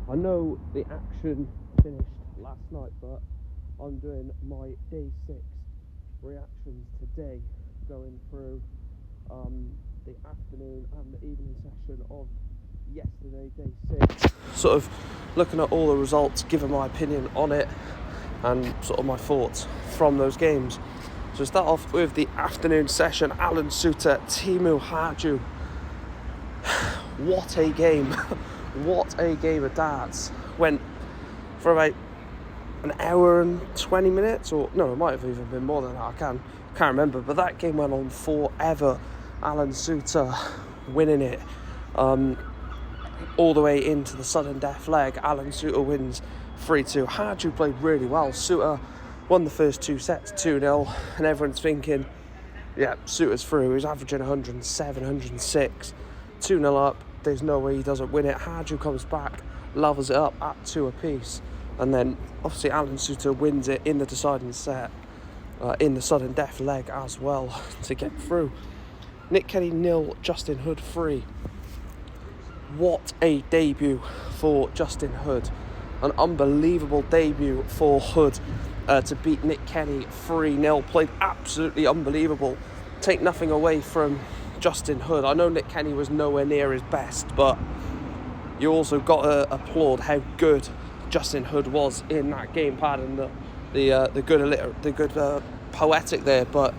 I know the action finished last night, but I'm doing my day 6 reactions today, going through the afternoon and the evening session of yesterday, day 6. Sort of looking at all the results, giving my opinion on it, and sort of my thoughts from those games. So start off with the afternoon session. Alan Suter, Teemu Harju. What a game. What a game of darts. Went for about an hour and 20 minutes, or no, it might have even been more than that. I can't remember, but that game went on forever. Alan Suter winning it all the way into the sudden death leg. Alan Suter wins 3-2. Harju played really well. Suter won the first 2 sets 2-0, and everyone's thinking, yeah, Suter's through. He was averaging 107, 106, 2-0 up. There's no way he doesn't win it. Harju comes back, levels it up at 2 apiece, and then obviously Alan Suter wins it in the deciding set, in the sudden death leg as well, to get through. Nick Kenny 0, Justin Hood 3. What a debut for Justin Hood. An unbelievable debut for Hood to beat Nick Kenny 3-0. Played absolutely unbelievable. Take nothing away from Justin Hood. I know Nick Kenny was nowhere near his best, but you also got to applaud how good Justin Hood was in that game. Pardon the good poetic there, but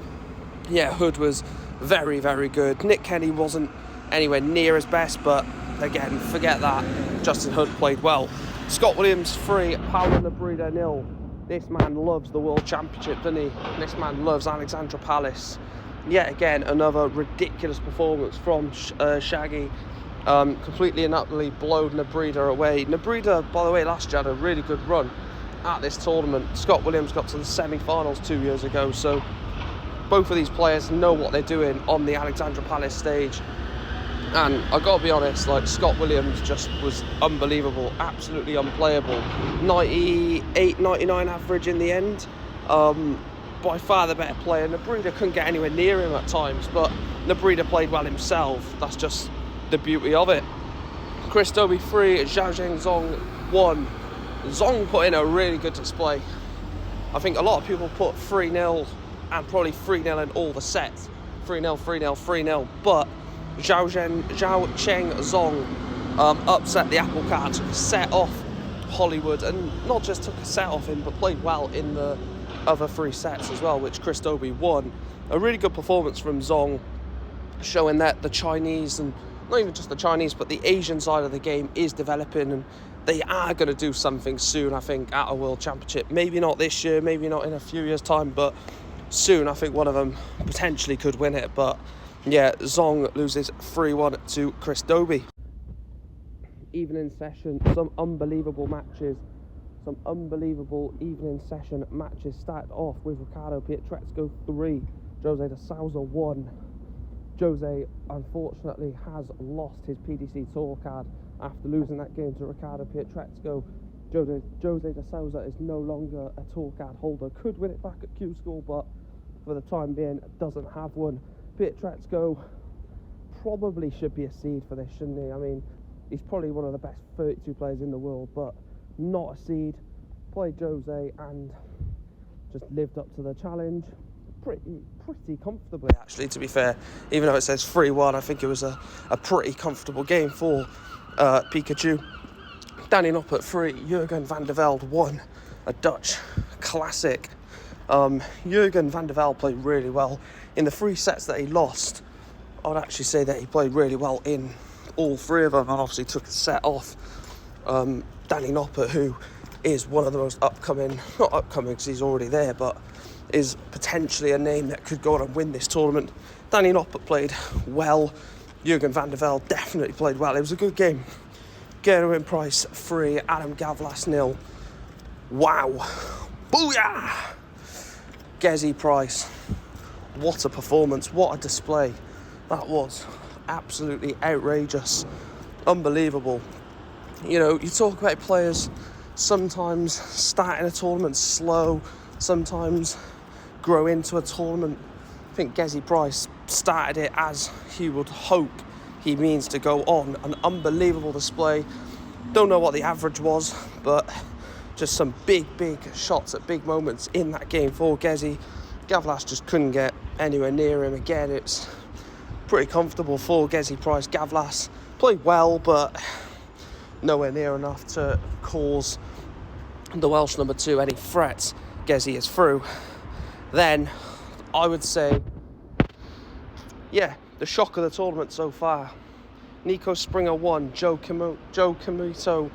yeah, Hood was very, very good. Nick Kenny wasn't anywhere near his best, but again, forget that. Justin Hood played well. Scott Williams 3, Paulo Nebreda 0. This man loves the World Championship, doesn't he? This man loves Alexandra Palace. Yet again, another ridiculous performance from Shaggy. Completely and utterly blowed Nebreda away. Nebreda, by the way, last year had a really good run at this tournament. Scott Williams got to the semi-finals 2 years ago, so both of these players know what they're doing on the Alexandra Palace stage. And I gotta be honest, like, Scott Williams just was unbelievable, absolutely unplayable. 98, 99 average in the end. By far the better player. Nebreda couldn't get anywhere near him at times, but Nebreda played well himself. That's just the beauty of it. Chris Dobey 3, Xiaozhen Zong 1. Zong put in a really good display. I think a lot of people put 3-0 and probably 3-0 in all the sets. 3-0, 3-0, 3-0, but Zhao Cheng Zong upset the apple cart, took a set off Hollywood, and not just took a set off him, but played well in the other 3 sets as well, which Chris Dobey won. A really good performance from Zong, showing that the Chinese, and not even just the Chinese, but the Asian side of the game is developing, and they are going to do something soon, I think, at a World Championship. Maybe not this year, maybe not in a few years' time, but soon I think one of them potentially could win it. But yeah, Zong loses 3-1 to Chris Dobey. Evening session, some unbelievable matches. Some unbelievable evening session matches. Started off with Ricardo Pietrezco 3, Jose de Souza 1. Jose unfortunately has lost his PDC Tour card after losing that game to Ricardo Pietrezco. Jose de Souza is no longer a Tour card holder. Could win it back at Q School, but for the time being doesn't have one. Pietrezco probably should be a seed for this, shouldn't he? I mean, he's probably one of the best 32 players in the world, but not a seed. Played Jose and just lived up to the challenge pretty comfortably, actually, to be fair. Even though it says 3-1, I think it was a pretty comfortable game for Pikachu. Danny Noppert 3, Jurgen van der Velde 1, a Dutch classic. Jurgen van der Velde played really well in the 3 sets that he lost. I'd actually say that he played really well in all 3 of them, and obviously took a set off Danny Noppert, who is one of the most upcoming, not upcoming because he's already there, but is potentially a name that could go on and win this tournament. Danny Noppert played well. Jurgen van der Velde definitely played well. It was a good game. Gerwin Price 3, Adam Gavlas 0. Wow. Booyah! Gezi Price. What a performance. What a display. That was absolutely outrageous. Unbelievable. You know, you talk about players sometimes starting a tournament slow, sometimes grow into a tournament. I think Gezi Price started it as he would hope he means to go on. An unbelievable display. Don't know what the average was, but just some big shots at big moments in that game for Gezi. Gavlas just couldn't get anywhere near him. Again, it's pretty comfortable for Gezi Price. Gavlas played well, but nowhere near enough to cause the Welsh number 2 any threats. Gezi is through. Then I would say, yeah, the shock of the tournament so far. Nico Springer 1, Joe Cometo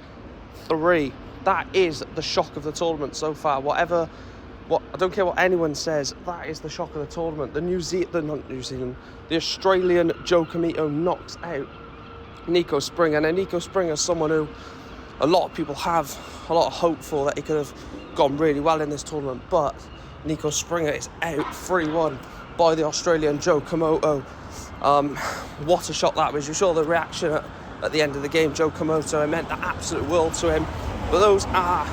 3. That is the shock of the tournament so far. I don't care what anyone says, that is the shock of the tournament. The Australian Joe Cometo knocks out Nico Springer. Now, Nico Springer is someone who a lot of people have a lot of hope for, that he could have gone really well in this tournament, but Nico Springer is out 3-1 by the Australian Joe Cometo. What a shot that was. You saw the reaction at the end of the game. Joe Cometo, it meant the absolute world to him. But those are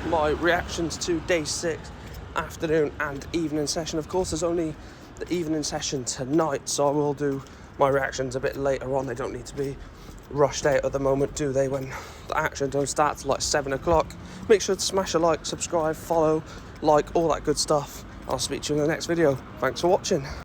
my reactions to day 6, afternoon and evening session. Of course, there's only the evening session tonight, so I will do my reactions a bit later on. They don't need to be rushed out at the moment, do they, when the action don't start till like 7 o'clock. Make sure to smash a like, subscribe, follow, like, all that good stuff. I'll speak to you in the next video. Thanks for watching.